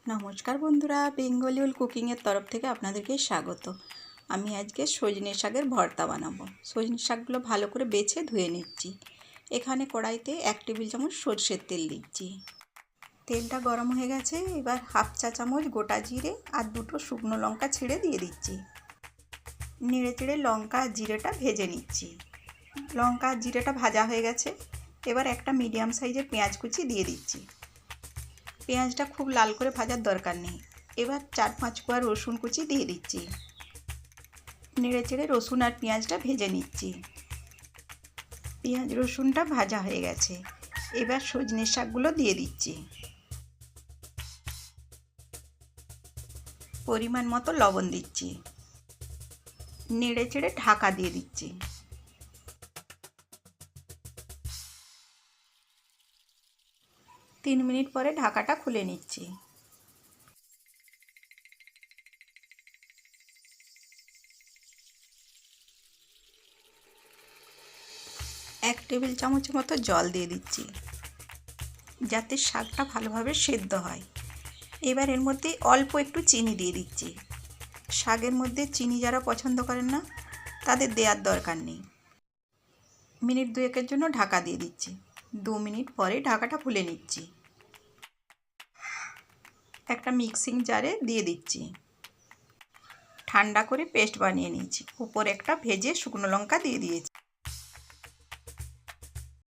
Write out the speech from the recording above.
নমস্কার বন্ধুরা, বেঙ্গলিউল কুকিংয়ের তরফ থেকে আপনাদেরকে স্বাগত। আমি আজকে সজনে শাকের ভর্তা বানাবো। সজনে শাকগুলো ভালো করে বেছে ধুয়ে নিচ্ছি। এখানে কড়াইতে 1 টেবিল চামচ সরষের তেল দিচ্ছি। তেলটা গরম হয়ে গেছে। এবার হাফ চা চামচ গোটা জিরে আর 2টো শুকনো লঙ্কা ছিঁড়ে দিয়ে দিচ্ছি। নেড়ে চেড়ে লঙ্কা আর জিরেটা ভেজে নিচ্ছি। লঙ্কা আর জিরেটা ভাজা হয়ে গেছে। এবার একটা মিডিয়াম সাইজের পেঁয়াজ কুচি দিয়ে দিচ্ছি। পেঁয়াজটা খুব লাল করে ভাজার দরকার নেই। এবার 4-5 কোয়া রসুন কুচি দিয়ে দিচ্ছি। নেড়ে চেড়ে রসুন আর পেঁয়াজটা ভেজে নিচ্ছি। পেঁয়াজ রসুনটা ভাজা হয়ে গেছে। এবার সজনে শাকগুলো দিয়ে দিচ্ছি। পরিমাণ মতো লবণ দিচ্ছি। নেড়ে চেড়ে ঢাকা দিয়ে দিচ্ছি। 3 মিনিট পরে ঢাকাটা খুলে নিচ্ছি। এক টেবিল চামচের মতো জল দিয়ে দিচ্ছি, যাতে শাকটা ভালোভাবে সেদ্ধ হয়। এবার এর মধ্যে অল্প একটু চিনি দিয়ে দিচ্ছি। শাকের মধ্যে চিনি যারা পছন্দ করেন না, তাদের দেওয়ার দরকার নেই। মিনিট 2-এর জন্য ঢাকা দিয়ে দিচ্ছি। 2 মিনিট পরে ঢাকাটা খুলে নিচ্ছি। একটা মিক্সিং জারে দিয়ে দিচ্ছি। ঠান্ডা করে পেস্ট বানিয়ে নিয়েছি। উপরে একটা ভেজে শুকনো লঙ্কা দিয়ে দিয়েছি।